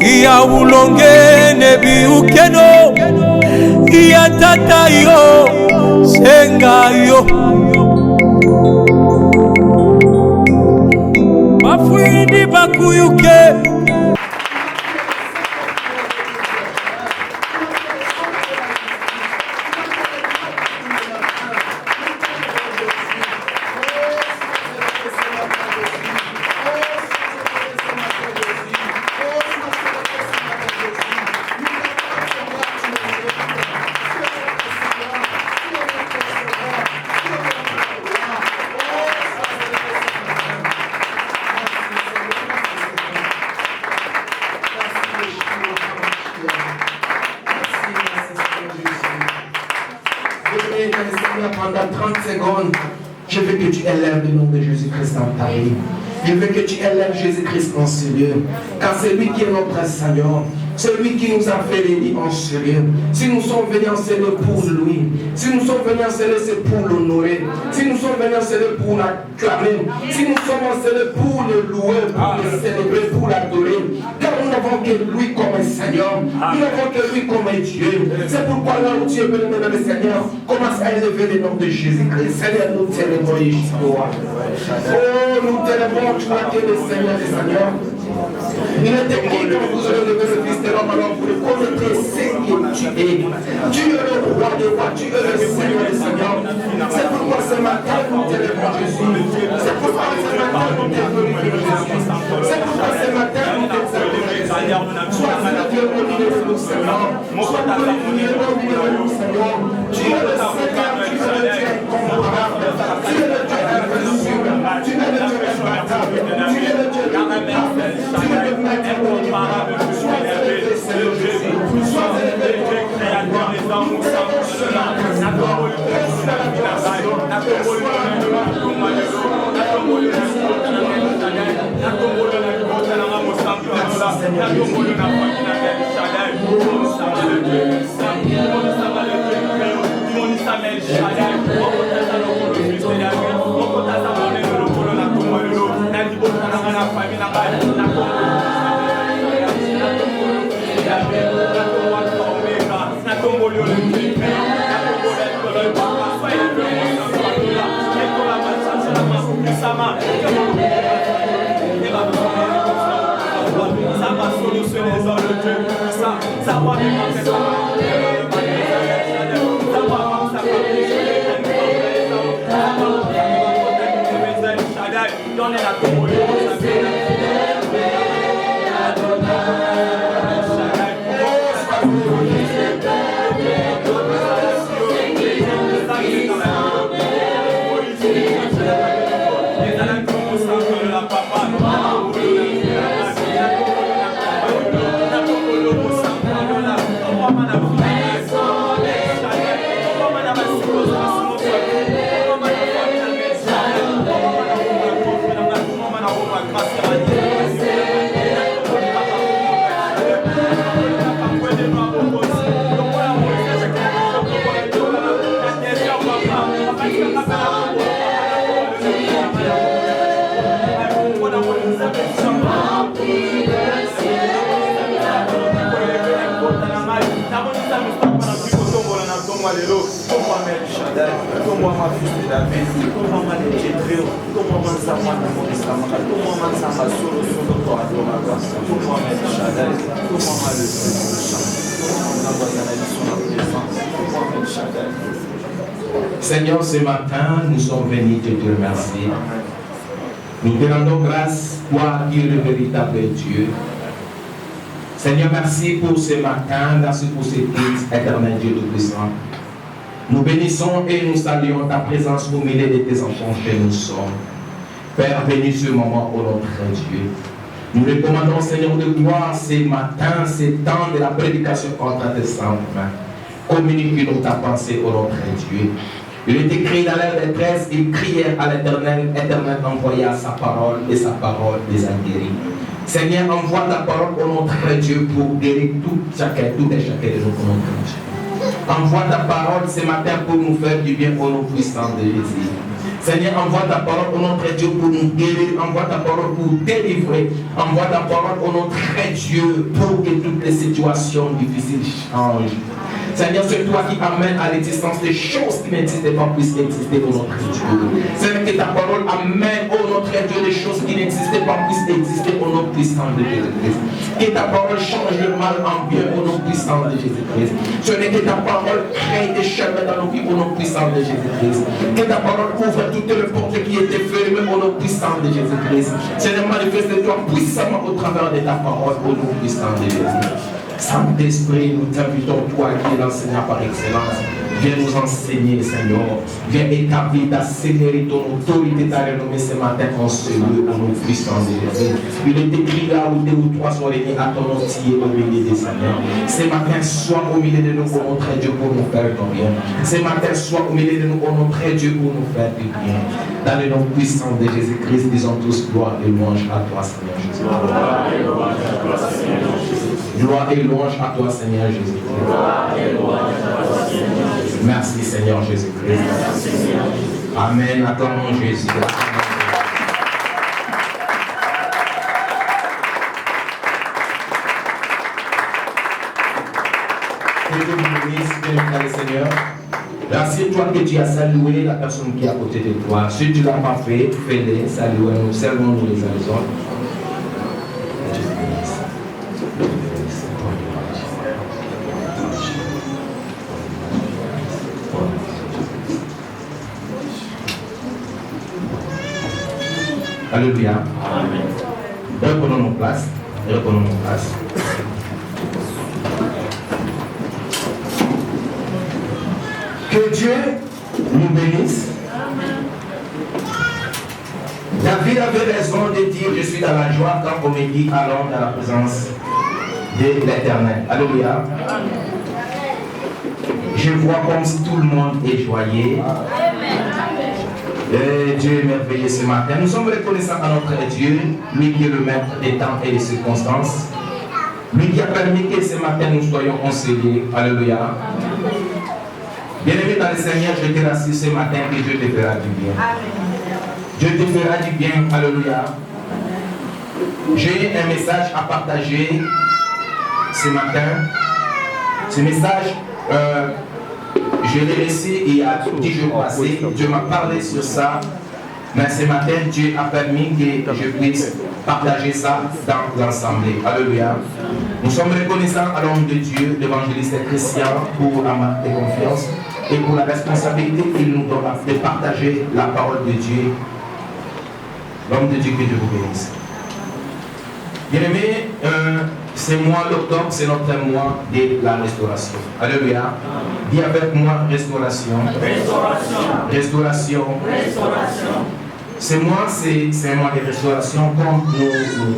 ya ulonge nebi ukeno ya tata yo senga yo bafuidi bakuyuke. Pendant 30 secondes, je veux que tu élèves le nom de Jésus-Christ en ta vie. Je veux que tu élèves Jésus-Christ en sérieux. Car c'est lui qui est notre Seigneur. C'est lui qui nous a fait les lits en sérieux. Si nous sommes venus en sérieux pour lui, si nous sommes venus en sérieux, c'est pour l'honorer. Si nous sommes venus en sérieux pour l'acclamer, si nous sommes en sérieux pour le louer, pour le célébrer, pour l'adorer. Car nous n'avons que lui comme Seigneur. Nous n'avons que lui comme Dieu. C'est pourquoi là où tu es venu, mesdames et seigneurs, commence à élever le nom de Jésus-Christ. Seigneur, nous t'élèvons, Yeshua. Oh, nous t'élèvons, tu as été le Seigneur des Seigneurs. Il est écrit que vous allez lever le Fils de l'homme, alors vous le connaîtrez ce que tu es. Tu es le roi des rois, tu es le Seigneur des seigneurs. C'est pourquoi ce matin nous t'élèvons Jésus. C'est pourquoi ce matin nous t'élèvons Jésus. C'est pourquoi ce matin nous t'élèvons Jésus. Sois Dieu au milieu de nous, Seigneur. Sois glorifié au milieu de nous, Seigneur. Tu es le Seigneur, tu es le Dieu incomparable. Tu es le Dieu invincible. Tu es le Dieu imbattable. Tu es le Dieu imbattable. Tu es le maître de l'imparable. Sois élevé, Seigneur Jésus. Sois élevé, Créateur des hommes. Nous savons cela. Ça va solutionner les hommes de Dieu. Ça va Seigneur, ce matin, nous sommes venus te dire merci. Nous te rendons grâce, toi qui es le véritable Dieu. Seigneur, merci pour ce matin, merci pour cet éternel Dieu Tout-Puissant. Nous bénissons et nous saluons ta présence au milieu de tes enfants que nous sommes. Père, bénis ce moment au nom de Dieu. Nous recommandons, Seigneur, de gloire ce matin, ce temps de la prédication contre tes saintes mains. Communique-nous ta pensée au nom de Dieu. Il est écrit dans l'air des 13, ils crièrent à l'Éternel, l'Éternel envoya sa parole et sa parole les a guéris. Seigneur, envoie ta parole au nom de Dieu pour guérir tout et chacun de nos Dieu. Envoie ta parole ce matin pour nous faire du bien au nom puissant de Jésus. Seigneur, envoie ta parole au nom de Dieu pour nous guérir. Envoie ta parole pour délivrer. Envoie ta parole au nom de Dieu pour que toutes les situations difficiles changent. Seigneur, c'est toi qui amènes à l'existence des choses qui n'existaient pas puissent exister au notre Dieu. Seigneur, que ta parole amène au notre Dieu des choses qui n'existaient pas puissent exister au nom puissant de Jésus-Christ. Que ta parole change le mal en bien au nom puissant de Jésus-Christ. Ce n'est que ta parole crée des chemins dans nos vies au nom puissant de Jésus-Christ. Que ta parole ouvre toutes les portes qui étaient fermées au nom puissant de Jésus-Christ. Seigneur, manifeste-toi puissamment au travers de ta parole au nom puissant de Jésus. Saint-Esprit, nous t'invitons, toi qui es l'enseignant par excellence. Viens nous enseigner, Seigneur. Viens établir ta sévérité, ton autorité, ta renommée ce matin en ce lieu, au nom puissant de Jésus. Il est écrit là où 2 ou 3 sont réunis à ton nom, tu es au milieu des Seigneurs. Ce matin, sois au milieu de nous, au nom de Dieu, pour nous faire ton bien. Ce matin, sois au milieu de nous, au nom de Dieu, pour nous faire du bien. Dans le nom puissant de Jésus-Christ, disons tous gloire et louange à toi, Seigneur Jésus. Gloire et louange à toi, Seigneur Jésus. Gloire et louange à toi, Seigneur Jésus. Gloire et louange à toi, Seigneur Jésus. Merci, Seigneur Jésus-Christ. Merci, Seigneur Jésus. Amen. Acclamons Jésus. Que Dieu vous bénisse, bien le Seigneur. Assieds-toi que tu as salué la personne qui est à côté de toi. Si tu ne l'as pas fait, fais-le, saluons-nous, servons-nous les uns les autres. Alléluia. Amen. Reprenons nos places. Reprenons nos places. Que Dieu nous bénisse. David avait raison de dire je suis dans la joie quand on me dit allons dans la présence de l'Éternel. Alléluia. Je vois comme si tout le monde est joyeux. Et Dieu est merveilleux ce matin. Nous sommes reconnaissants à notre Dieu, lui qui est le maître des temps et des circonstances. Lui qui a permis que ce matin nous soyons enseignés. Alléluia. Bien-aimé dans le Seigneur, je te rassure ce matin que Dieu te fera du bien. Dieu te fera du bien. Alléluia. J'ai un message à partager ce matin. Ce message, je l'ai laissé il y a 10 jours passés. Dieu m'a parlé sur ça. Mais ce matin, Dieu a permis que je puisse partager ça dans l'assemblée. Alléluia. Nous sommes reconnaissants à l'homme de Dieu, l'évangéliste Christian, pour la marque de confiance et pour la responsabilité qu'il nous donne de partager la parole de Dieu. L'homme de Dieu, que Dieu vous bénisse. Bien-aimés, ce mois d'octobre, c'est notre mois de la restauration. Alléluia. Dis avec moi restauration. Restauration. Restauration. Restauration. Ce mois, c'est un mois de restauration. Comme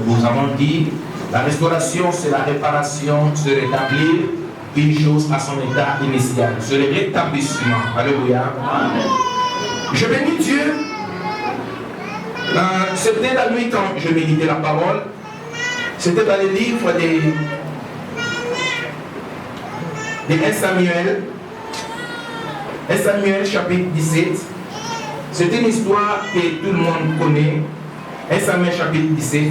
nous avons dit, la restauration, c'est la réparation, se rétablir une chose à son état initial. C'est le rétablissement. Alléluia. Amen. Je bénis Dieu. C'était la nuit quand je méditais la parole. C'était dans les livres de 1 Samuel. 1 Samuel chapitre 17. C'est une histoire que tout le monde connaît. 1 Samuel chapitre 17.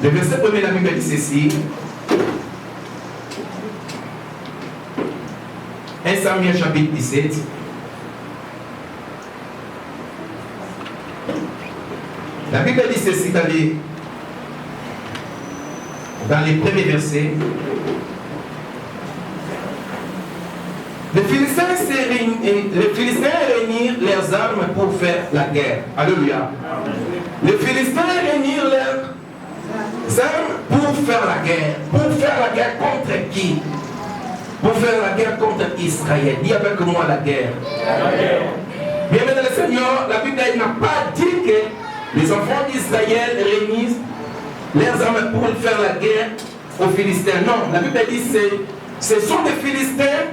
Le verset 1er de la Bible dit ceci. 1 Samuel chapitre 17. La Bible dit ceci dans les premiers versets. Les Philistins réunirent leurs armes pour faire la guerre. Alléluia. Les Philistins réunirent leurs armes pour faire la guerre. Pour faire la guerre contre qui? Pour faire la guerre contre Israël. Dis avec moi la guerre. Bien aimé dans le Seigneur, la Bible n'a pas dit que les enfants d'Israël réunissent leurs armes pour faire la guerre aux Philistins. Non, la Bible dit que ce sont des Philistins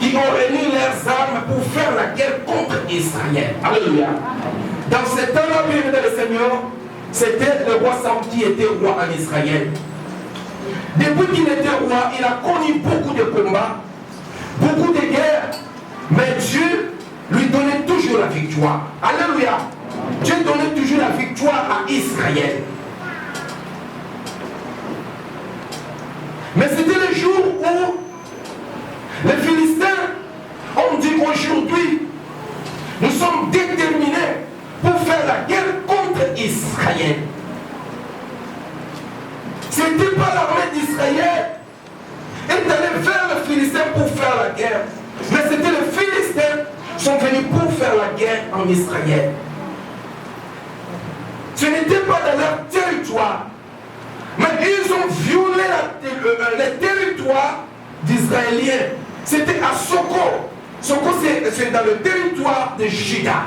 qui ont réuni leurs armes pour faire la guerre contre Israël. Alléluia. Dans ce temps-là, bien aimé dans le Seigneur, c'était le roi Saül qui était roi en Israël. Depuis qu'il était roi, il a connu beaucoup de combats, beaucoup de guerres. Mais Dieu lui donnait toujours la victoire. Alléluia. Dieu donnait toujours la victoire à Israël. Mais c'était le jour où les Philistins ont dit aujourd'hui, nous sommes déterminés pour faire la guerre contre Israël. Ce n'était pas l'armée d'Israël qui est allée vers les Philistins pour faire la guerre. Mais c'était les Philistins qui sont venus pour faire la guerre en Israël. Ce n'était pas dans leur territoire. Mais ils ont violé les territoires d'Israéliens. C'était à Soko. Soko, c'est dans le territoire de Juda.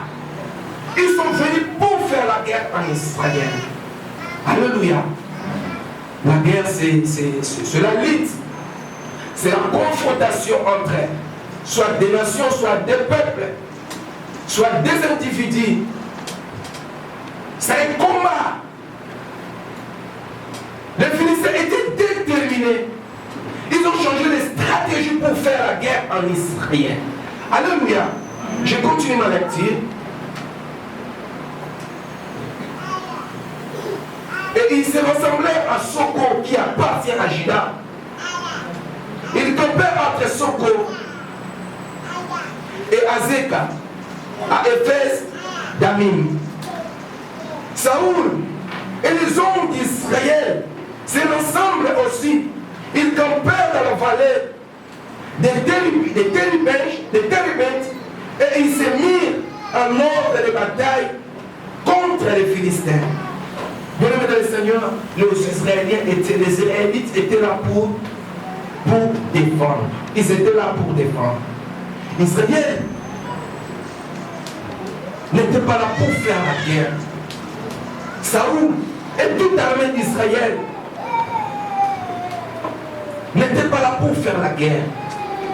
Ils sont venus pour faire la guerre en Israël. Alléluia. La guerre, c'est la lutte. C'est la confrontation entre soit des nations, soit des peuples, soit des individus. C'est un combat. Les Philistins étaient déterminés. Ils ont changé les stratégies pour faire la guerre en Israël. Alléluia. Je continue ma lecture. Et ils se rassemblèrent à Soko qui appartient à Juda. Ils campèrent entre Soko et Azeka, à Éphèse d'Amim. Saoul et les hommes d'Israël, c'est l'ensemble aussi. Ils campèrent dans la vallée des Téribètes et ils se mirent en ordre de bataille contre les Philistins. Bien-aimés dans le Seigneur, les Israélites étaient là pour défendre. Ils étaient là pour défendre. Israël n'était pas là pour faire la guerre. Saoul et toute l'armée d'Israël n'étaient pas là pour faire la guerre,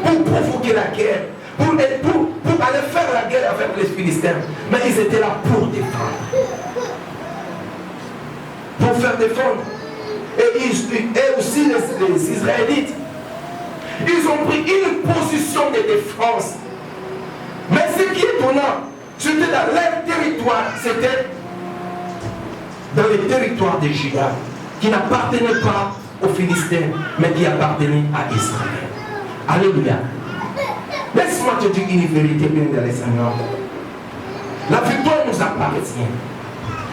pour provoquer la guerre, pour aller faire la guerre avec les Philistins. Mais ils étaient là pour défendre. Pour faire défendre. Et aussi les Israélites, ils ont pris une position de défense. Mais ce qui est étonnant, c'était dans leur territoire, c'était dans le territoire de Juda, qui n'appartenait pas aux Philistins, mais qui appartenait à Israël. Alléluia. Laisse-moi te dire une vérité, bien dans les Seigneur. La victoire nous appartient.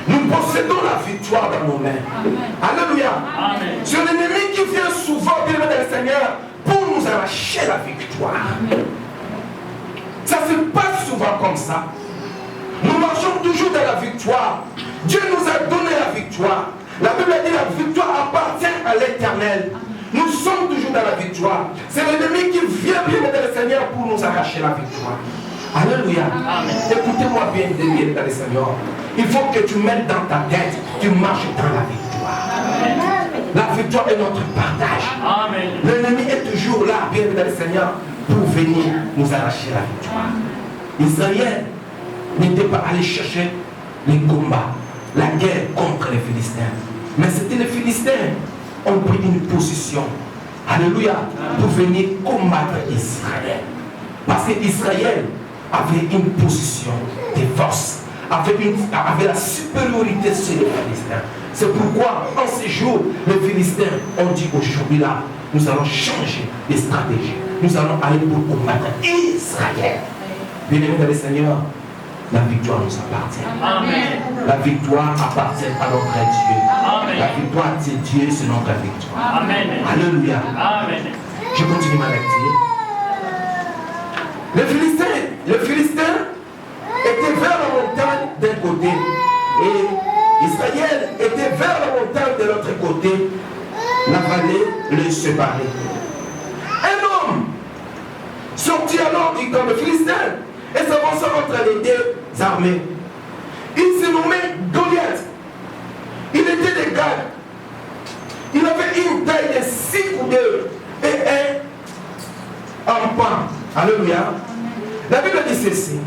Nous possédons la victoire dans nos mains. Alléluia. C'est l'ennemi qui vient souvent, bien dans le Seigneur, pour nous arracher la victoire. Ça ne se passe souvent comme ça. Nous marchons toujours dans la victoire. Dieu nous a donné la victoire. La Bible dit que la victoire appartient à l'Éternel. Nous sommes toujours dans la victoire. C'est l'ennemi qui vient bien dans le Seigneur pour nous arracher la victoire. Alléluia. Écoutez-moi bien, bien dans le Seigneur. Il faut que tu mettes dans ta tête, tu marches dans la victoire. Amen. La victoire est notre partage. L'ennemi est toujours là, bien dans le Seigneur, pour venir nous arracher la victoire. Israël n'était pas allé chercher les combats, la guerre contre les Philistins. Mais c'était les Philistins qui ont pris une position, alléluia, pour venir combattre Israël. Parce qu'Israël avait une position de force, avait la supériorité sur les Philistins. C'est pourquoi, en ces jours, les Philistins ont dit aujourd'hui là, nous allons changer de stratégie. Nous allons aller pour combattre Israël. Bien-aimés dans le Seigneur, la victoire nous appartient. Amen. La victoire appartient à notre Dieu. Amen. La victoire de Dieu, c'est notre victoire. Amen. Alléluia. Amen. Je continue ma lecture. Les Philistins étaient vers la montagne d'un côté et Israël était vers la montagne de l'autre côté. La vallée les séparait. Un homme sortit alors du camp de Philistins et s'avança entre les deux armées. Il se nommait Goliath. Il était de Gad. Il avait une taille de 6 coudées et un pan. Alléluia. La Bible dit ceci.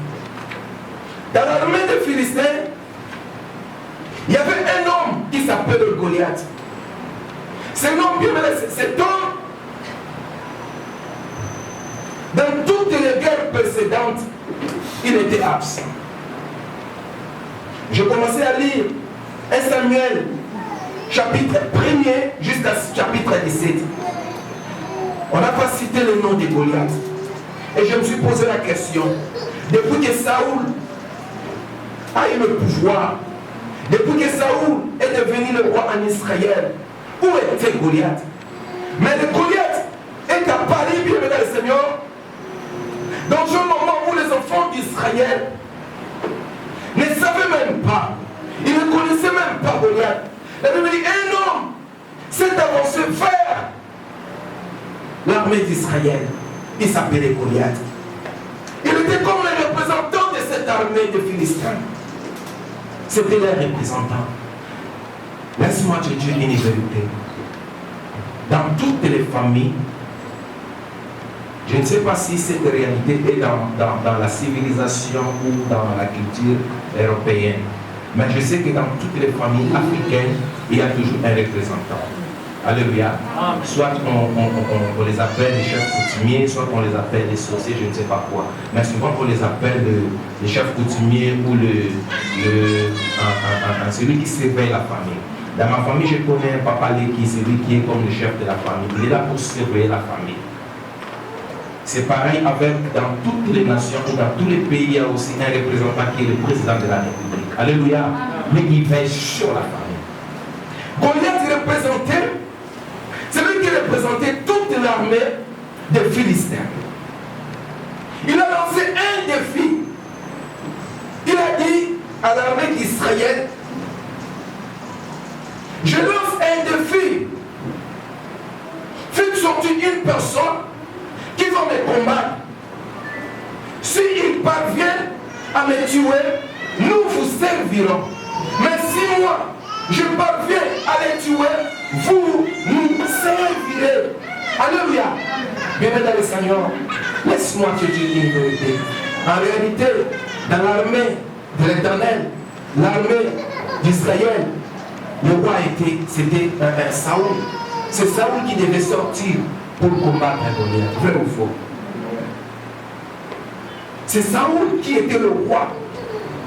Dans l'armée des Philistins, il y avait un homme qui s'appelle Goliath. Cet homme, dans toutes les guerres précédente, il était absent. Je commençais à lire 1 Samuel, chapitre 1er jusqu'à chapitre 17. On n'a pas cité le nom de Goliath. Et je me suis posé la question, depuis que Saoul a eu le pouvoir, depuis que Saoul est devenu le roi en Israël, où était Goliath? Mais le Goliath est apparu, bien mesdames et Seigneur, dans un moment où les enfants d'Israël ne savaient même pas, ils ne connaissaient même pas Goliath. La Bible dit, un homme s'est avancé vers l'armée d'Israël. Il s'appelait Goliath. Il était comme le représentant de cette armée de Philistins. C'était leur représentant. Laisse-moi te dire une vérité. Dans toutes les familles, je ne sais pas si cette réalité est dans la civilisation ou dans la culture européenne, mais je sais que dans toutes les familles africaines, il y a toujours un représentant. Alléluia. Soit on les appelle les chefs coutumiers, soit on les appelle les sorciers, je ne sais pas quoi. Mais souvent on les appelle les chefs coutumiers ou celui qui surveille la famille. Dans ma famille, je connais un papa qui est celui qui est comme le chef de la famille. Il est là pour surveiller la famille. C'est pareil avec dans toutes les nations ou dans tous les pays, il y a aussi un représentant qui est le président de la République. Alléluia. Mais il veille sur la famille. Goliath représentait, c'est lui qui représentait toute l'armée des Philistins. Il a lancé un défi. Il a dit à l'armée d'Israël, je lance un défi. Faites sortir une personne qui va me combattre. S'il parvient à me tuer, nous vous servirons. Mais si moi, je parviens à les tuer, vous nous servirez. Alléluia. Bien-aimé dans le Seigneur, laisse-moi te dire une vérité. En réalité, dans l'armée de l'Éternel, l'armée d'Israël, le roi c'était Saoul. C'est Saoul qui devait sortir pour combattre Goliath. Vrai ou faux? C'est Saoul qui était le roi,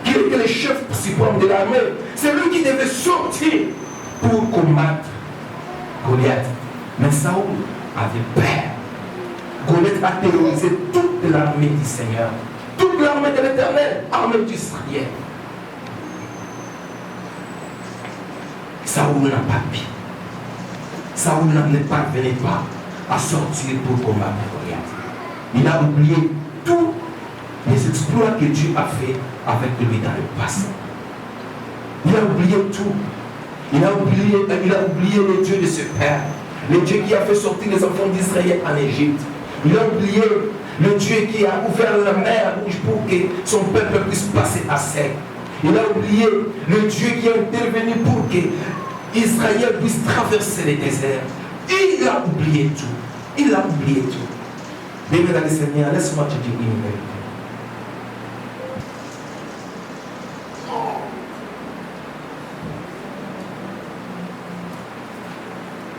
qui était le chef suprême de l'armée. C'est lui qui devait sortir pour combattre Goliath. Mais Saoul avait peur. Goliath a terrorisé toute l'armée du Seigneur, toute l'armée de l'Éternel, armée d'Israël. Saoul n'a pas pu. Saoul ne parvenait pas à sortir pour combattre Goliath. Il a oublié tous les exploits que Dieu a fait avec lui dans le passé. Il a oublié tout. Il a oublié le Dieu de ses pères, le Dieu qui a fait sortir les enfants d'Israël en Égypte. Il a oublié le Dieu qui a ouvert la mer rouge pour que son peuple puisse passer à sec. Il a oublié le Dieu qui a intervenu pour que Israël puisse traverser les déserts. Il a oublié tout. Il a oublié tout. Bien, dans le Seigneur, laisse-moi te dire une vérité.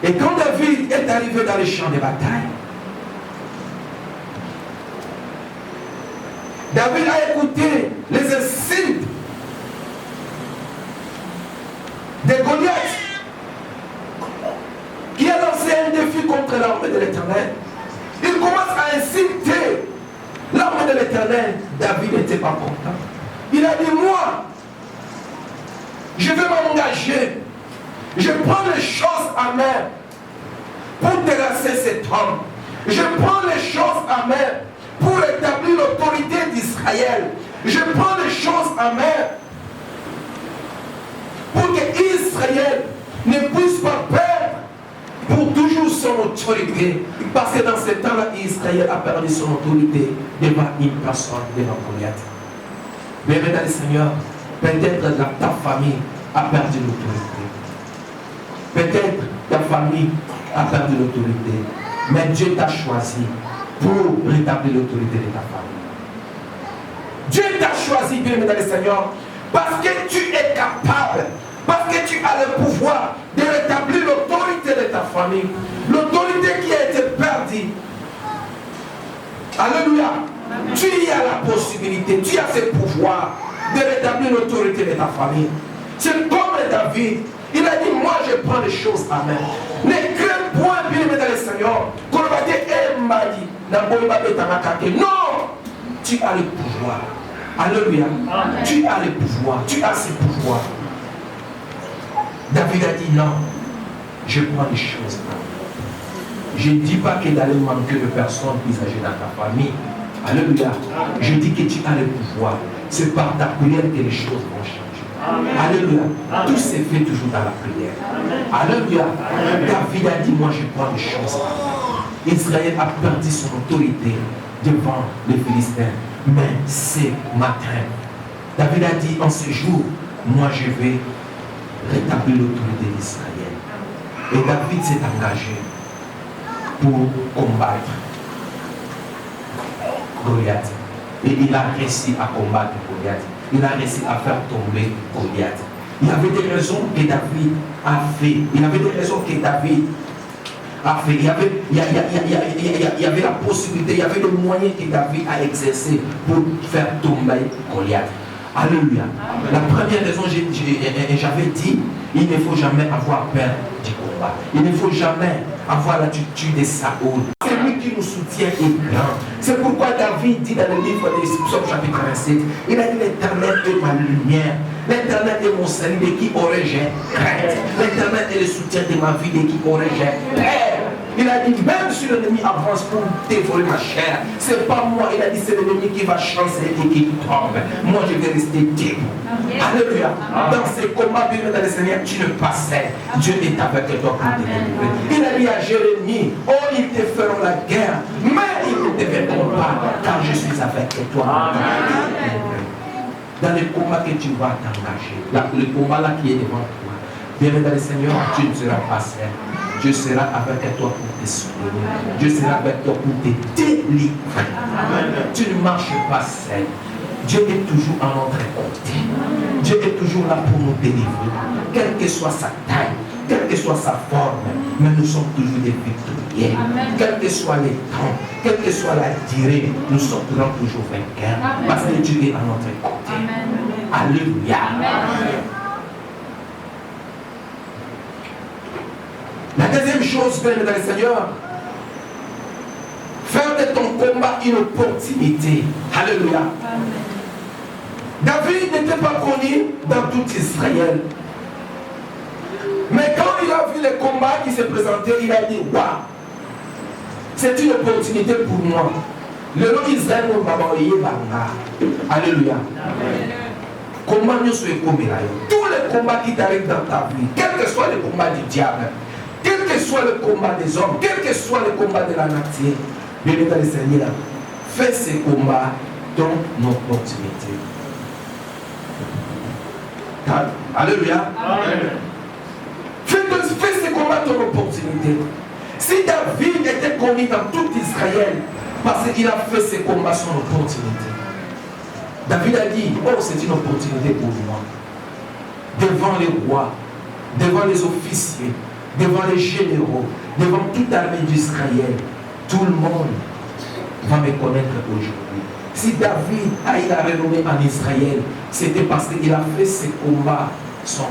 Et quand David est arrivé dans les champs de bataille, David a écouté les insultes de Goliath, qui a lancé un défi contre l'armée de l'Éternel. Il commence à insulter l'armée de l'Éternel. David n'était pas content. Il a dit, moi, je vais m'engager. Je prends les choses en main pour terrasser cet homme. Je prends les choses en main pour établir l'autorité d'Israël. Je prends les choses en main pour que Israël ne puisse pas perdre pour toujours son autorité. Parce que dans ce temps-là, Israël a perdu son autorité devant une personne, devant Goliath. Mais mesdames et Seigneur, peut-être ta famille a perdu l'autorité. Peut-être ta famille a perdu l'autorité. Mais Dieu t'a choisi pour rétablir l'autorité de ta famille. Dieu t'a choisi, bien mesdames et Seigneur, parce que tu es capable, parce que tu as le pouvoir de rétablir l'autorité de ta famille. L'autorité qui a été perdue. Alléluia. Tu as la possibilité, tu as ce pouvoir de rétablir l'autorité de ta famille. C'est comme David. Il a dit, moi je prends les choses à main. Ne crains point, bien-aimé dans le Seigneur, qu'on va dire, non, tu as le pouvoir. Alléluia. Tu as le pouvoir, tu as ce pouvoir. David a dit, non, je prends les choses à main. Je ne dis pas qu'il allait manquer de personnes qui s'agissent dans ta famille. Alléluia. Je dis que tu as le pouvoir. C'est par ta prière que les choses vont changer. Alléluia. Tout s'est fait toujours dans la prière. Alléluia. David a dit, moi je prends les choses. Israël a perdu son autorité devant les Philistins. Mais ce matin, David a dit, en ce jour, moi je vais rétablir l'autorité d'Israël. Et David s'est engagé pour combattre Goliath. Et il a réussi à combattre Goliath. Il a réussi à faire tomber Goliath. Il y avait des raisons que David a fait. Il y avait des raisons que David a fait. Il y avait la possibilité, il y avait le moyen que David a exercé pour faire tomber Goliath. Alléluia. La première raison, j'avais dit, il ne faut jamais avoir peur du combat. Il ne faut jamais avoir l'attitude de Saoul. C'est lui qui nous soutient et grand. C'est pourquoi David dit dans le livre des Psaumes chapitre 27, il a dit, l'Éternel est ma lumière. L'Éternel est mon salut, de qui aurais-je crainte? L'Éternel est le soutien de ma vie, de qui aurais-je peur? Il a dit, même si l'ennemi avance pour dévorer ma chair, c'est pas moi. Il a dit, c'est l'ennemi qui va chancer et qui tombe. Moi, je vais rester debout. Alléluia. Dans ces combats, bien dans le Seigneur, tu ne passais. Dieu est avec toi pour te délivrer. Il a dit à Jérémie, oh, ils te feront la guerre, mais ils ne te verront pas, car je suis avec toi. Dans le combat que tu vas t'engager, le combat là qui est devant toi, bien dans le Seigneur, tu ne seras pas seul. Dieu sera avec toi pour te soutenir. Dieu sera avec toi pour te délivrer. Tu ne marches pas seul. Dieu est toujours à notre côté. Dieu est toujours là pour nous délivrer. Quelle que soit sa taille, quelle que soit sa forme, mais nous sommes toujours des victorieux. Quel que soit les temps, quelle que soit la durée, nous sortirons toujours vainqueurs. Parce que Dieu est à notre côté. Alléluia. La deuxième chose, bien dans le Seigneur, faire de ton combat une opportunité. Alléluia. David n'était pas connu dans tout Israël. Mais quand il a vu les combats qui se présentaient, il a dit, waouh, c'est une opportunité pour moi. Le nom d'Israël nous va envoyer Banga. Alléluia. Comment nous sommes commis là? Tous les combats qui t'arrivent dans ta vie, quel que soit le combat du diable, quel que soit le combat des hommes, quel que soit le combat de la nature, bien dans le Seigneur, fais ces combats ton opportunité. Alléluia. Fais ces combats ton opportunité. Si David était connu dans tout Israël, parce qu'il a fait ces combats son opportunité. David a dit, oh, c'est une opportunité pour moi. Devant les rois, devant les officiers, devant les généraux, devant toute l'armée d'Israël, tout le monde va me connaître aujourd'hui. Si David a eu la renommée en Israël, c'était parce qu'il a fait ce combat son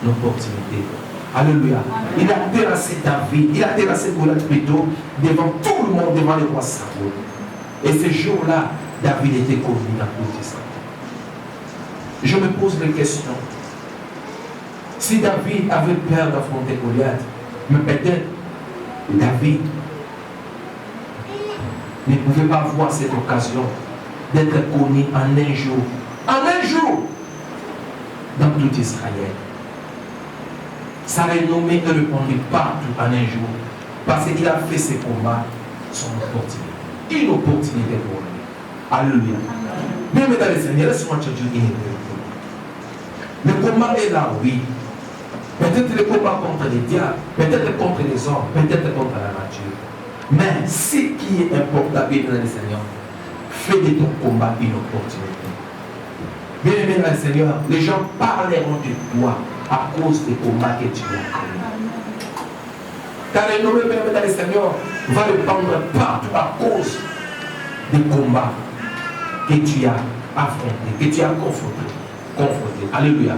opportunité. Alléluia. Il a terrassé David, il a terrassé Goliath plutôt devant tout le monde, devant le roi Saoul. Et ce jour-là, David était connu dans tout Israël. Je me pose la question. Si David avait peur d'affronter Goliath, mais peut-être David ne pouvait pas avoir cette occasion d'être connu en un jour. En un jour, dans tout Israël. Sa renommée est répandue partout en un jour. Parce qu'il a fait ses combats, son opportunité. Une opportunité pour lui. Alléluia. Bien, mesdames et seigneurs, laisse-moi te dire une vérité. Le combat est là, oui. Peut-être le combat contre les diables, peut-être contre les hommes, peut-être contre la nature. Mais ce qui est important, bien, mesdames et seigneurs, fais de ton combat une opportunité. Bien aimé dans le Seigneur, les gens parleront de toi à cause des combats que tu as commis. Ta renommée, bien aimé dans le Seigneur, va le prendre partout à cause des combats que tu as affronté, que tu as confronté. Alléluia.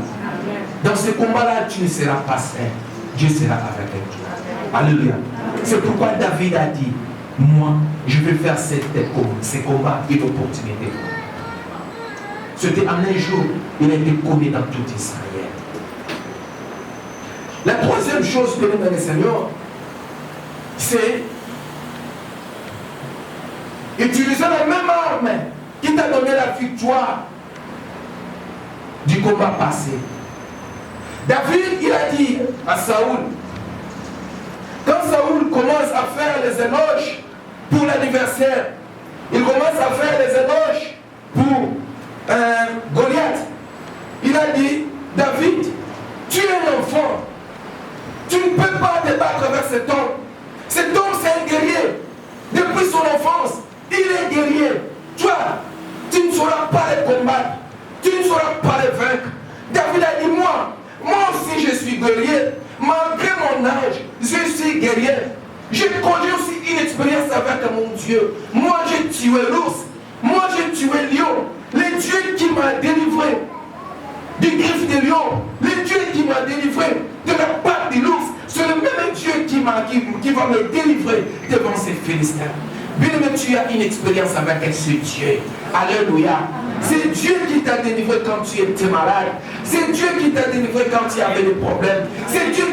Dans ce combat-là, tu ne seras pas seul. Dieu sera avec toi. Alléluia. C'est pourquoi David a dit, moi, je vais faire ces combats une opportunité. C'était en un jour, il a été connu dans tout Israël. La troisième chose que nous donne le Seigneur, c'est utiliser la même arme qui t'a donné la victoire du combat passé. David, il a dit à Saoul, quand Saoul commence à faire les éloges pour l'anniversaire, il commence à faire les éloges pour Goliath, il a dit, David, tu es un enfant, tu ne peux pas te battre avec cet homme. Cet homme, c'est un guerrier. Depuis son enfance, il est guerrier. Toi, tu ne sauras pas les combattre. Tu ne sauras pas les vaincre. David a dit, moi aussi je suis guerrier. Malgré mon âge, je suis guerrier. J'ai aussi une expérience avec mon Dieu. Moi, j'ai tué l'ours. Moi, j'ai tué le lion. Le Dieu qui m'a délivré du griffe de lion. Le Dieu qui m'a délivré de la patte de l'ours. C'est le même Dieu qui va me délivrer devant ces Philistins. Bien aimé, tu as une expérience avec ce Dieu. Alléluia. C'est Dieu qui t'a délivré quand tu étais malade. C'est Dieu qui t'a délivré quand tu avais des problèmes. C'est Dieu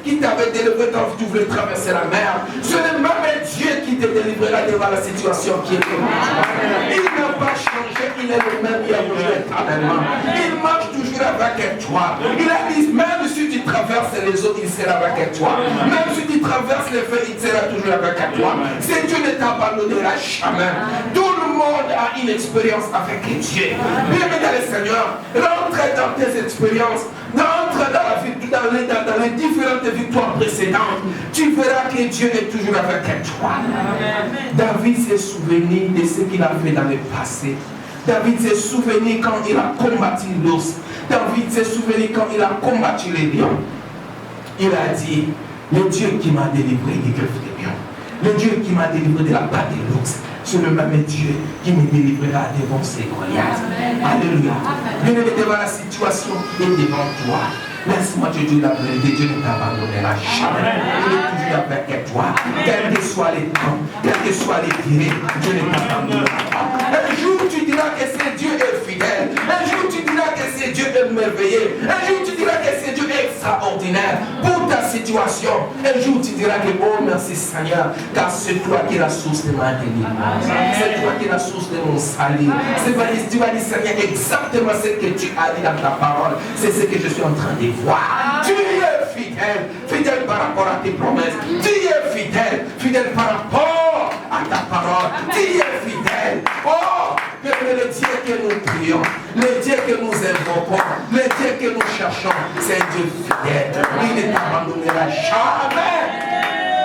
qui t'avait délivré quand tu voulais traverser la mer. C'est le même Dieu qui te délivrera devant la situation qui est comme ça. Il n'a pas changé, il est le même, il a bougé éternellement. Il marche toujours avec toi. Il a dit, même si tu traverses les eaux, il sera avec toi. Même si tu traverses les feux, il sera toujours avec toi. C'est Dieu ne t'abandonnera jamais. Tout le monde a une expérience avec Dieu. Bien-aimé dans le Seigneur, rentre dans tes expériences, rentre dans les différentes victoires précédentes. Tu verras que Dieu est toujours avec toi. David s'est souvenu de ce qu'il a fait dans le passé. David s'est souvenu quand il a combattu l'ours. David s'est souvenu quand il a combattu les lions. Il a dit, le Dieu qui m'a délivré du griffe des lions, le Dieu qui m'a délivré de la patte de l'ours, c'est le même Dieu qui me délivrera devant ces Goliaths. Alléluia. Bien-aimé, devant la situation qui est devant toi, laisse-moi te dire la vérité, Dieu ne t'abandonnera jamais. Il est toujours avec toi. Quel que soit les temps, quel que soit les délais, Dieu ne t'abandonnera pas. Un jour tu diras que c'est Dieu est fidèle. Un jour tu diras que c'est Dieu est merveilleux. Un jour tu diras que c'est Dieu extraordinaire pour ta situation. Un jour tu diras que oh merci Seigneur, car c'est toi qui es la source de ma délivrance. C'est toi qui es la source de mon salut. Tu vas dire Seigneur exactement ce que tu as dit dans ta parole. C'est ce que je suis en train de voir. Tu es fidèle, fidèle par rapport à tes promesses. Tu es fidèle, fidèle par rapport à ta parole. Tu es fidèle. Oh, le Dieu que nous prions, le Dieu que nous invoquons, le Dieu que nous cherchons, c'est un Dieu fidèle. Il ne t'abandonnera jamais.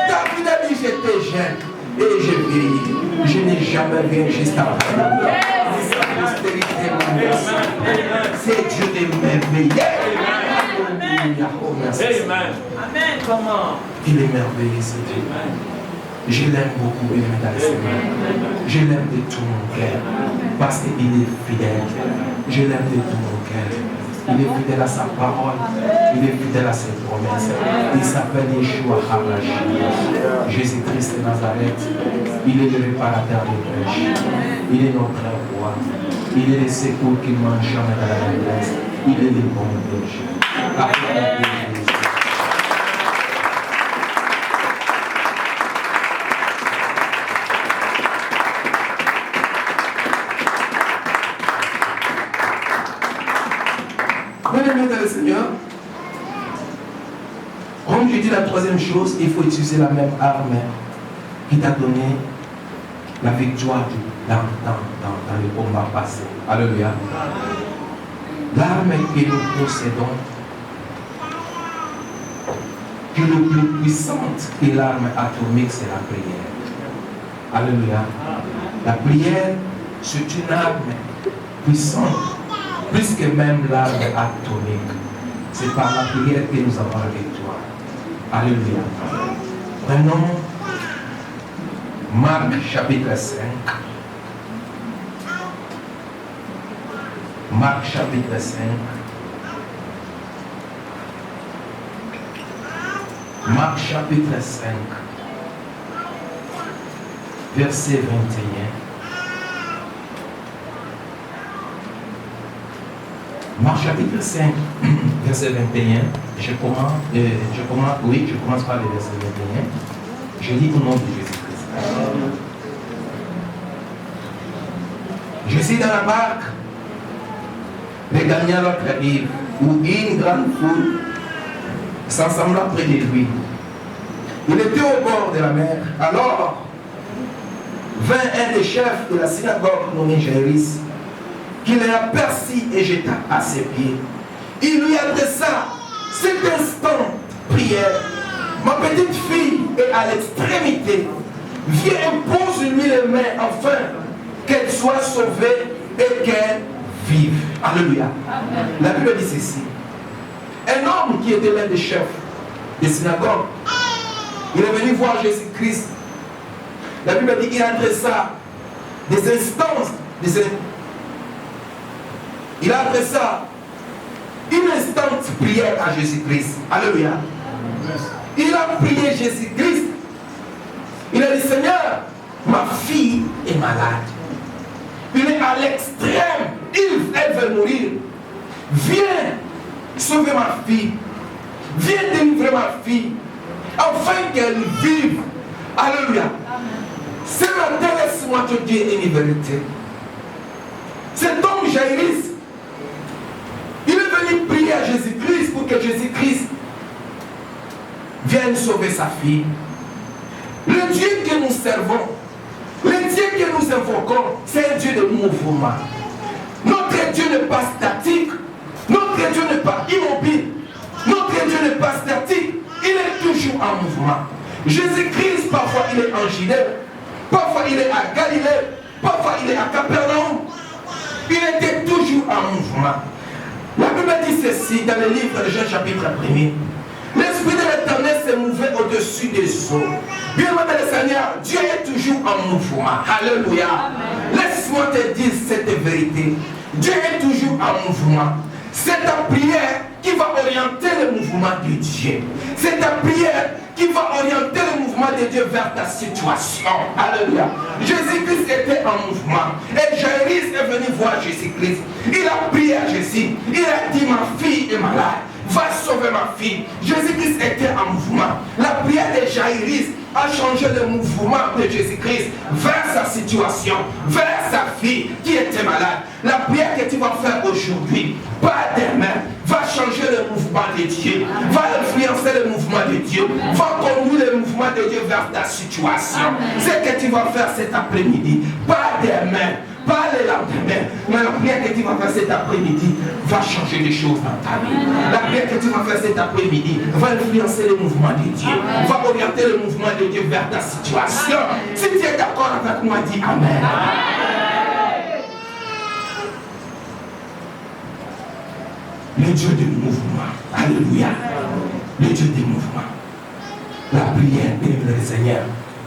David a dit j'étais jeune et je vieillis. Je n'ai jamais vu un juste après moi. C'est Dieu de merveilleux. Amen. Comment? Il est merveilleux, ce Dieu. Je l'aime beaucoup, bien aimé dans le Seigneur. Je l'aime de tout mon cœur. Parce qu'il est fidèle. Je l'aime de tout mon cœur. Il est fidèle à sa parole. Il est fidèle à ses promesses. Il s'appelle Yeshua HaMashiach. Jésus-Christ de Nazareth. Il est le réparateur des péchés. Il est notre roi. Il est le secours qui ne manque jamais dans la détresse. Il est le bon Dieu. Bien-aimé dans le Seigneur, comme je dis la troisième chose, il faut utiliser la même arme qui t'a donné la victoire dans le combat passé. Alléluia. L'arme que nous possédons, qui est le plus puissante que l'arme atomique, c'est la prière. Alléluia. La prière, c'est une arme puissante, plus que même l'arme atomique. C'est par la prière que nous avons la victoire. Alléluia. Prenons Marc chapitre 5. Marc chapitre 5. Marc chapitre 5. Verset 21. Marc chapitre 5, verset 21. Je commence par le verset 21. Je lis au nom de Jésus-Christ. Je suis dans la barque, regagnant l'autre rive, où une grande foule s'assembla près de lui. Il était au bord de la mer. Alors vint un des chefs de la synagogue nommé Jairus, qui l'aperçut et jeta à ses pieds. Il lui adressa cet instant prière. Ma petite fille est à l'extrémité. Viens, impose-lui les mains afin qu'elle soit sauvée et qu'elle vive. Alléluia. Amen. La Bible dit ceci. Un homme qui était l'un des chefs des synagogues, il est venu voir Jésus-Christ. La Bible dit qu'il adressa des instances, il a adressa une instante prière à Jésus-Christ. Alléluia. Il a prié Jésus-Christ. Il a dit, Seigneur, ma fille est malade. Il est à l'extrême. Elle veut mourir. Viens sauver ma fille. Viens délivrer ma fille. Afin qu'elle vive. Alléluia. Ce matin, laisse-moi te dire une vérité. Cet homme Jairus, il est venu prier à Jésus-Christ pour que Jésus-Christ vienne sauver sa fille. Le Dieu que nous servons, le Dieu que nous invoquons, c'est un Dieu de mouvement. Notre Dieu n'est pas statique, notre Dieu n'est pas immobile, notre Dieu n'est pas statique, il est toujours en mouvement. Jésus-Christ, parfois il est en Judée, parfois il est à Galilée, parfois il est à Capernaum. Il était toujours en mouvement. La Bible dit ceci dans le livre de Jean chapitre 1er. L'Esprit de l'Éternel s'est mouvé au-dessus des eaux. Bien aimé le Seigneur, Dieu est toujours en mouvement. Alléluia. Laisse-moi te dire cette vérité. Dieu est toujours en mouvement. C'est ta prière qui va orienter le mouvement de Dieu. C'est ta prière qui va orienter le mouvement de Dieu vers ta situation. Alléluia. Jésus-Christ était en mouvement. Et Jairus est venu voir Jésus-Christ. Il a prié à Jésus. Il a dit, ma fille est malade. Va sauver ma fille. Jésus-Christ était en mouvement. La prière de Jairus a changé le mouvement de Jésus-Christ vers sa situation, vers sa fille qui était malade. La prière que tu vas faire aujourd'hui, pas demain, va changer le mouvement de Dieu, va influencer le mouvement de Dieu, va conduire le mouvement de Dieu vers ta situation. Ce que tu vas faire cet après-midi, pas demain, pas le lendemain, mais la prière que tu vas faire cet après-midi va changer les choses dans ta vie. La prière que tu vas faire cet après-midi va influencer le mouvement de Dieu, va orienter le mouvement de Dieu vers ta situation. Si tu es d'accord avec moi, dis Amen. Le Dieu du mouvement. Alléluia. Le Dieu du mouvement. La prière, bien le Seigneur,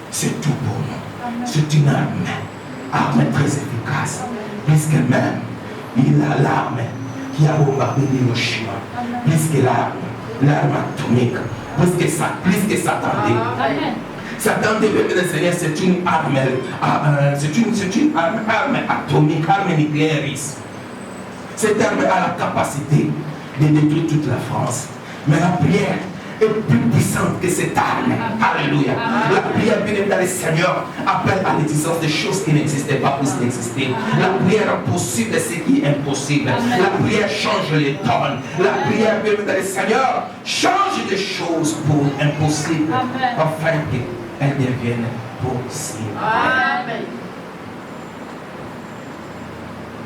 c'est tout pour nous. C'est une arme très efficace. Puisque même, il a l'arme qui a bombardé Hiroshima. Plus que l'arme atomique. Plus que Satan. Satan, le Seigneur, c'est une arme atomique, arme nucléaire. Cette arme a la capacité de détruire toute la France. Mais la prière est plus puissante que cette arme. Alléluia. La prière, bien dans le Seigneur, appelle à l'existence des choses qui n'existaient pas pour exister. La prière rend possible ce qui est impossible. La prière change les donnes. La prière, bien dans le Seigneur, change des choses pour impossibles afin qu'elles deviennent possibles. Amen.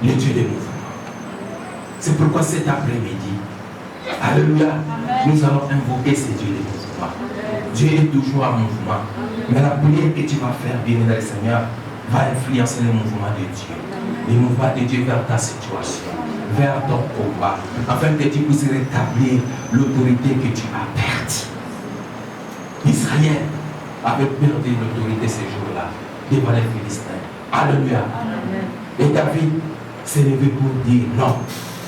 Le Dieu des mouvements. C'est pourquoi cet après-midi, alléluia, nous allons invoquer ce Dieu de mouvement. Dieu est toujours en mouvement. Mais la prière que tu vas faire, bien dans le Seigneur, va influencer le mouvement de Dieu. Le mouvement de Dieu vers ta situation, vers ton combat, afin que tu puisses rétablir l'autorité que tu as perdue. Israël avait perdu l'autorité ces jours-là devant les Philistins. Alléluia. Et David s'est levé pour dire non,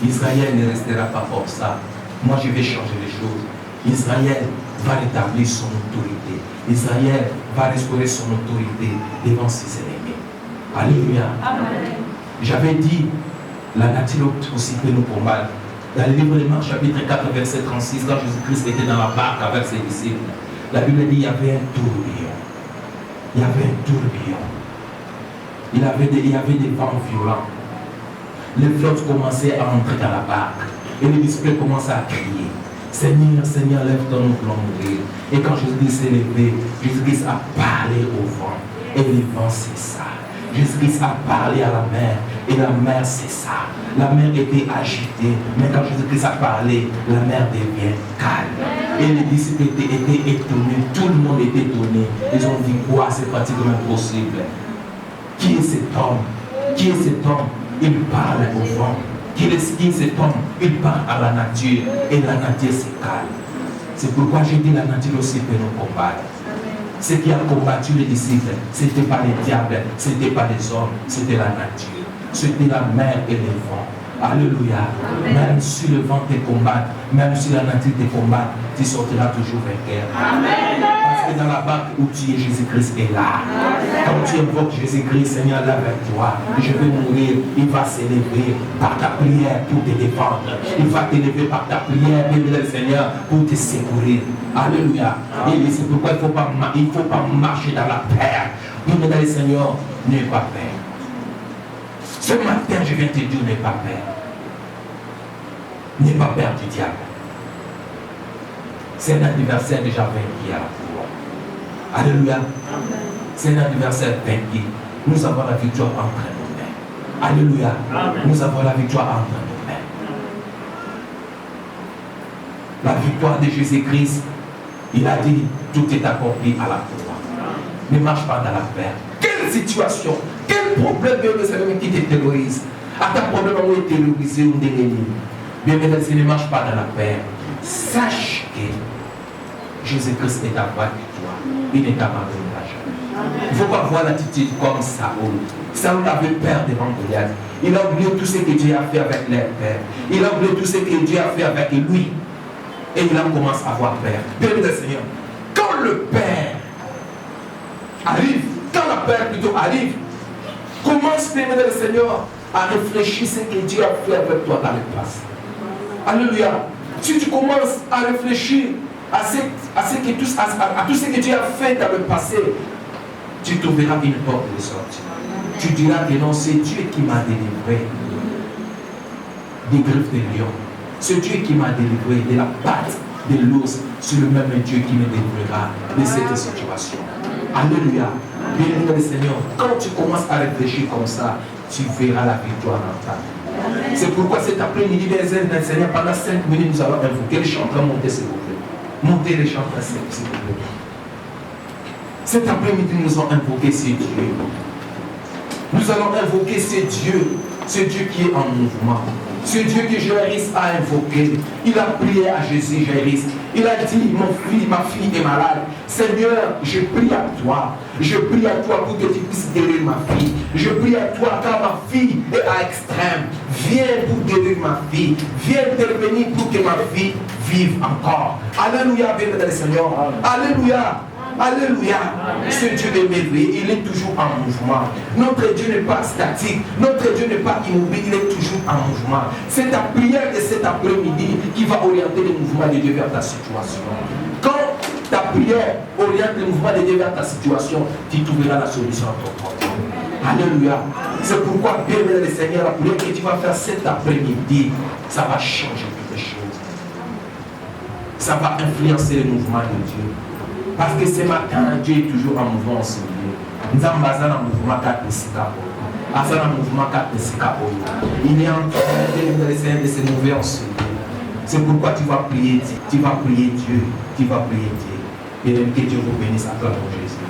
Israël ne restera pas comme ça. Moi, je vais changer les choses. Israël va rétablir son autorité. Israël va restaurer son autorité devant ses ennemis. Alléluia. J'avais dit, la nature aussi peut nous combattre. Dans le livre de Marc, chapitre 4, verset 36, quand Jésus-Christ était dans la barque avec ses disciples, la Bible dit qu'il y avait un tourbillon. Il y avait un tourbillon. Il y avait des vents violents. Les flottes commençaient à entrer dans la barque. Et les disciples commençaient à crier. Seigneur, Seigneur, lève ton nous pour mourir. Et quand Jésus-Christ s'est levé, Jésus-Christ a parlé au vent. Et les vents cessa. Jésus-Christ a parlé à la mer. Et la mer cessa. La mer était agitée. Mais quand Jésus-Christ a parlé, la mer devient calme. Et les disciples étaient étonnés. Tout le monde était étonné. Ils ont dit quoi? C'est pratiquement impossible. Qui est cet homme? Qui est cet homme? Il parle au vent. Qui est cet homme? Il parle à la nature. Et la nature se calme. C'est pourquoi j'ai dit la nature aussi peut nous combattre. Ce qui a combattu les disciples, ce n'était pas les diables, ce n'était pas les hommes, c'était la nature. C'était la mer et les vents. Alléluia. Même si le vent te combat, même si la nature te combat, tu sortiras toujours vainqueur. Parce que dans la barque où tu es, Jésus-Christ est là. Quand tu invoques Jésus-Christ, Seigneur, là avec toi, je vais mourir, il va s'élever par ta prière pour te défendre. Il va t'élever par ta prière, bien Seigneur, pour te secourir. Alléluia. Et c'est pourquoi il ne faut pas marcher dans la peur. Bien le Seigneur, n'aie pas peur. Ce matin, je viens te dire, n'aie pas peur. N'aie pas peur du diable. C'est un adversaire déjà vaincu à la foi. Alléluia. C'est un adversaire vaincu. Nous avons la victoire entre nos mains. Alléluia. Nous avons la victoire entre nos mains. La victoire de Jésus-Christ, il a dit, tout est accompli à la croix. Ne marche pas dans la peur. Quelle situation, quel problème qui te terrorise? À ta problème, on est terrorisé ou d'ennemi. Bien, mesdames, ne marche pas dans la paix. Sache que Jésus-Christ est à voix de toi. Il ne t'abandonnera jamais. Il ne faut pas voir l'attitude comme Saoul. Saoul avait peur devant Goliath. Il a oublié tout ce que Dieu a fait avec leur père. Il a oublié tout ce que Dieu a fait avec lui. Et il a commencé à avoir peur. Bien, mesdames, Seigneur, quand le Père arrive, quand la peur plutôt arrive, commence, mesdames et Seigneur, à réfléchir ce que Dieu a fait avec toi dans le passé. Alléluia. Si tu commences à réfléchir à tout ce que Dieu a fait dans le passé, tu trouveras une porte de sortie. Tu diras que non, c'est Dieu qui m'a délivré des griffes de lion. C'est Dieu qui m'a délivré de la patte de l'ours. C'est le même Dieu qui me délivrera de cette situation. Alléluia. Bien-aimé le Seigneur, quand tu commences à réfléchir comme ça, tu verras la victoire dans ta vie. C'est pourquoi cet après-midi, les Seigneur, pendant 5 minutes, nous allons invoquer les chanteurs. Montez, s'il vous plaît. Montez les chanteurs, s'il vous plaît. Cet après-midi, nous allons invoquer ce Dieu. Nous allons invoquer ce Dieu qui est en mouvement. Ce Dieu que Jairus a invoqué. Il a prié à Jésus, Jairus. Il a dit, ma fille est malade. Seigneur, je prie à toi. Je prie à toi pour que tu puisses guérir ma fille. Je prie à toi car ma fille est à l'extrême. Viens pour guérir ma fille. Viens intervenir pour que ma fille vive encore. Alléluia, béni le Seigneur. Alléluia. Alléluia. Ce Dieu est merveilleux, il est toujours en mouvement. Notre Dieu n'est pas statique, notre Dieu n'est pas immobile, il est toujours en mouvement. C'est ta prière de cet après-midi qui va orienter le mouvement de Dieu vers ta situation. Quand ta prière oriente le mouvement de Dieu vers ta situation, tu trouveras la solution à ton problème. Alléluia. C'est pourquoi, bien le Seigneur, la prière que tu vas faire cet après-midi, ça va changer toutes les choses. Ça va influencer le mouvement de Dieu. Parce que ce matin, Dieu est toujours en mouvement en ce lieu. Nous sommes en mouvement 4 de Sikapo. En mouvement 4 de Sikapo. Il est en train de se mouver en ce lieu. C'est pourquoi tu vas prier Dieu. Tu vas prier Dieu. Tu vas prier Dieu. Et que Dieu vous bénisse à toi, mon Jésus.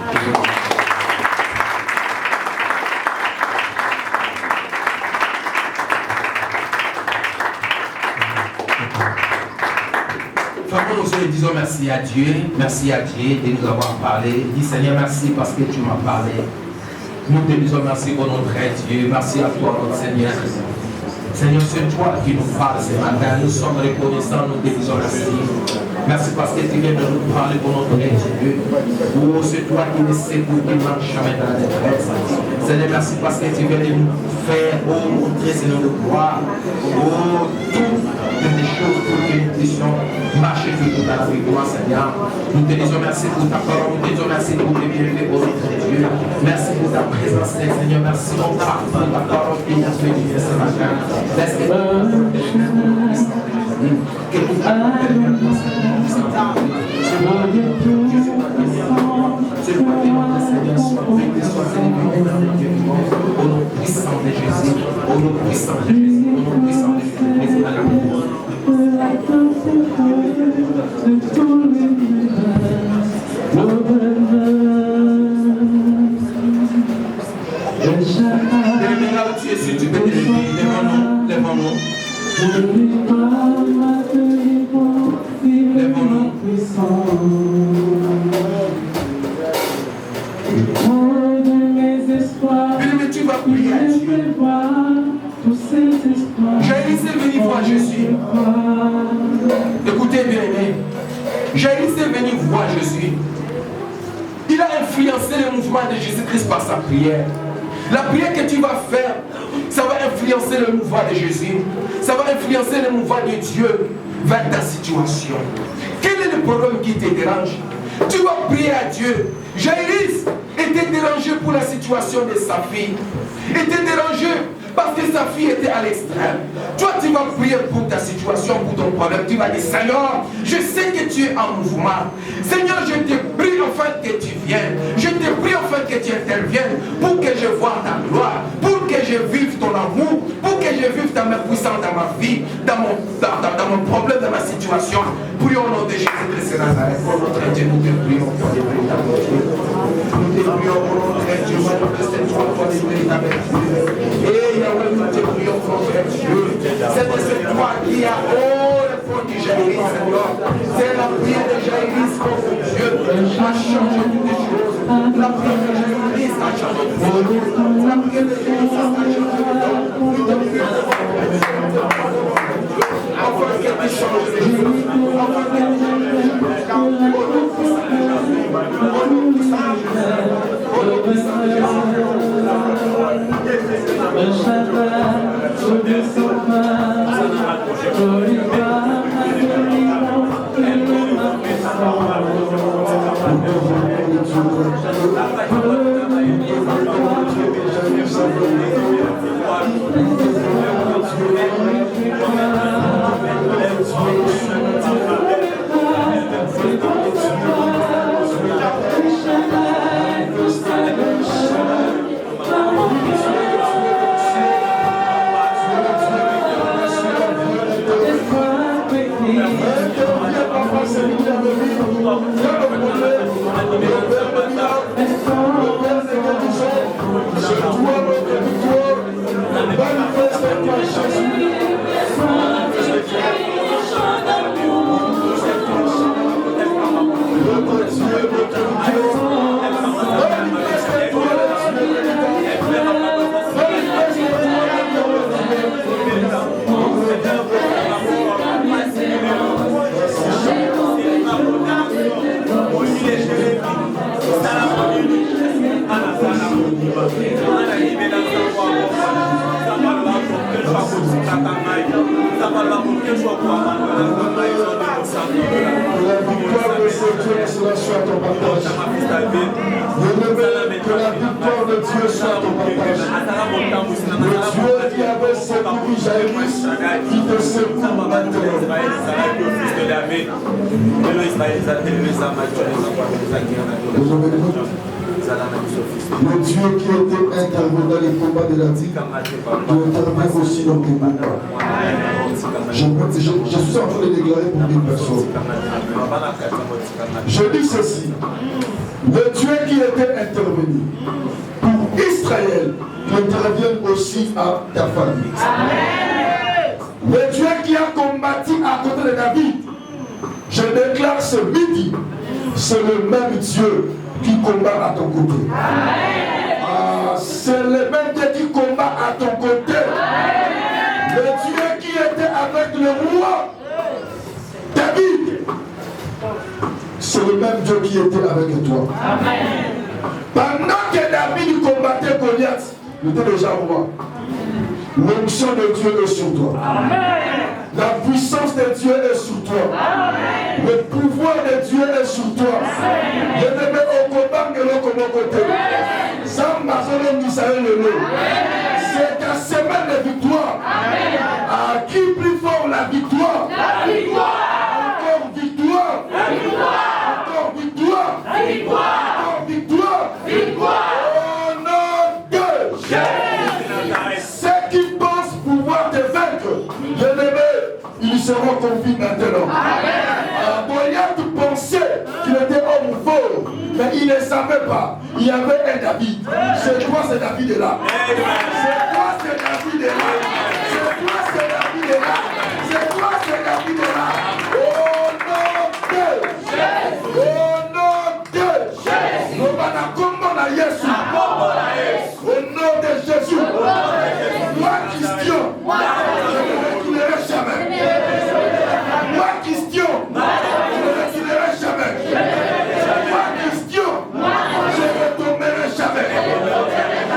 Nous disons merci à Dieu de nous avoir parlé. Dis Seigneur, merci parce que tu m'as parlé. Nous te disons merci au nom de Dieu. Merci à toi, notre Seigneur. Seigneur, c'est toi qui nous parles ce matin. Nous sommes reconnaissants, nous te disons merci. Merci parce que tu viens de nous parler pour notre Dieu. Oh, c'est toi qui ne secours, qui ne marche jamais dans la détresse. Seigneur, merci parce que tu viens de nous faire, montrer, Seigneur, de gloire. Oh, toutes les choses pour que nous puissions marcher toujours dans la victoire, Seigneur. Nous te disons merci pour ta parole, nous te disons merci pour tes bienfaits pour notre Dieu. Merci pour ta présence, Seigneur. Merci pour ta parole qui nous a fait du bien ce matin. Laisse que nous c'est le Seigneur soit célébré dans le Dieu vivant, au nom puissant de Jésus, au nom puissant de Jésus, au nom puissant de Jésus. Alléluia. Là où tu es, si tu peux te lever, lève-nous, lève-nous. Lève-nous. Mais tu vas prier à Dieu. Jaïris est venu voir Jésus. Écoutez bien aimé. Jaïris est venu voir Jésus. Il a influencé le mouvement de Jésus-Christ par sa prière. La prière que tu vas faire, ça va influencer le mouvement de Jésus. Ça va influencer le mouvement de Dieu vers ta situation. Quel est le problème qui te dérange? Tu vas prier à Dieu. Jaïris était dérangé pour la situation de sa fille. Était dérangé parce que sa fille était à l'extrême. Toi, tu vas prier pour ta situation, pour ton problème. Tu vas dire, Seigneur, je sais que tu es en mouvement. Seigneur, je te prie enfin que tu viennes. Je te prie enfin que tu interviennes pour que je voie ta gloire, pour que je vive ton amour, pour que je vive ta main puissante dans ma vie, dans mon problème, dans ma situation. Prions au nom de Jésus-Christ de Nazareth. Pour notre Dieu, nous te prions pour les véritables Dieu. Nous te prions pour notre Dieu, manifeste toi pour les véritables Dieu. Et Yahweh, nous te prions pour notre Dieu. C'est toi qui as répondu Jaïris, Seigneur. C'est la prière de Jaïris contre Dieu a changé toutes les choses. La prière de Jaïris a changé toutes les choses. La prière de Jaïris a changé toutes les choses. Nous te prions afin qu'elle te change les choses. Afin qu'elle te change les choses. Le Dieu qui était intervenu dans les combats de la vie, qui intervient aussi dans tes combats. Je suis en train de déclarer pour une personne. Je dis ceci. Le Dieu qui était intervenu pour Israël, qui intervienne aussi à ta famille. Le Dieu qui a combattu à côté de David, je déclare ce midi, c'est le même Dieu qui combat à ton côté. C'est le même Dieu qui combat à ton côté. Le c'est le même Dieu qui était avec toi. Pendant que David combattait Goliath, il était déjà roi. L'onction de Dieu est sur toi. La puissance de Dieu est sur toi. Le pouvoir de Dieu est sur toi. Je ne mets au combat que l'on comme côté. C'est ta semaine de victoire. À qui plus fort la victoire? Encore victoire. Encore victoire. Encore victoire. Au nom de Jésus. Ceux qui pensent pouvoir te vaincre, ils seront confiés maintenant. Goliath pensait qu'il était homme fort, mais il ne savait pas. Il y avait un David. C'est toi, c'est David est là. C'est toi, c'est David est là. C'est toi, c'est David est là. C'est toi, c'est David est là. Au nom de Jésus. Au nom de Jésus. Nous allons combattre à Jésus. Au nom de Jésus. Moi, Christian, je ne me reculerai jamais. Moi, Christian, je ne me reculerai jamais. Moi, Christian, je ne tomberai jamais.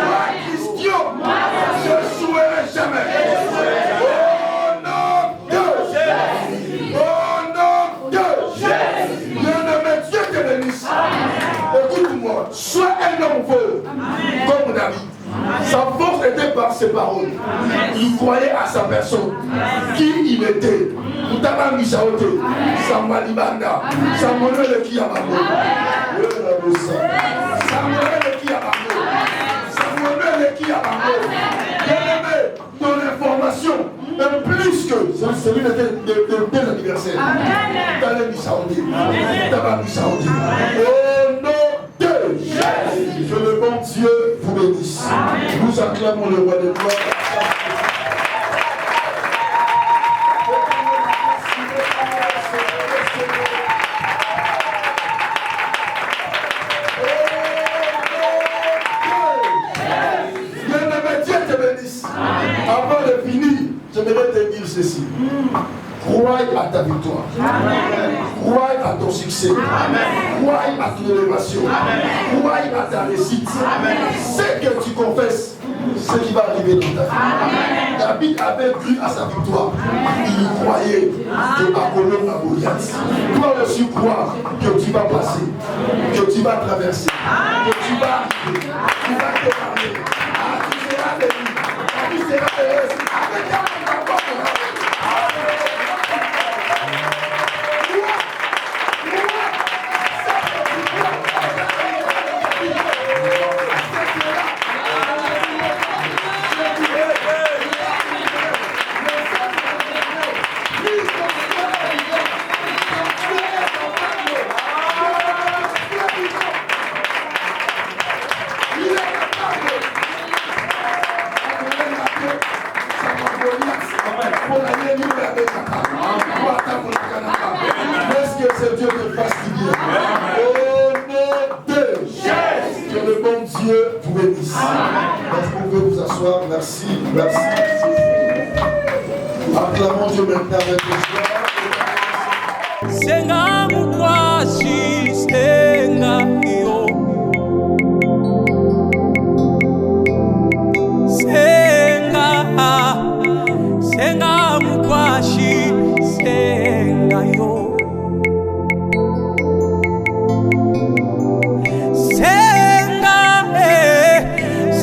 Moi, Christian, je ne jouerai jamais. Au nom de Jésus. Au nom de Jésus. Bien-aimé, Dieu te bénisse. Écoute-moi, sois un homme fort comme David. Sa force était par ses paroles. Il croyait à sa personne. Qui il était? Moutaba Misaote, Samuel Ibanda, Samuel Kiyamamo, Samuel Kiyamamo, Samuel Kiyamamo. Bien-aimé, ton information est plus que celui de tes anniversaires. Moutaba Misaote. Au nom de Jésus, que le bon Dieu vous bénisse. Nous acclamons le roi des gloires. Avant de finir, j'aimerais te dire ceci. Crois à ta victoire. Crois à ton succès. Crois à ton élévation. Crois à ta réussite. Ce que tu confesses, ce qui va arriver dans ta vie. David avait cru à sa victoire. Il croyait que Apollon a Goliath. Toi aussi crois que tu vas passer, que tu vas traverser, que tu vas arriver, tu vas te marier. Tu seras béni. Tu seras heureuse. Avec ta Est-ce que c'est Dieu te fasse du bien? Au nom de Jésus, que le bon Dieu vous bénisse. Vous pouvez vous asseoir. Merci. Merci. Acclamons Dieu maintenant avec joie. Senga mukwashi, senga yo. Senga mukwashi, senga yo.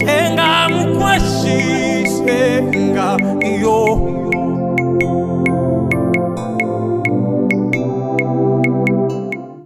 Senga mukwashi, senga yo.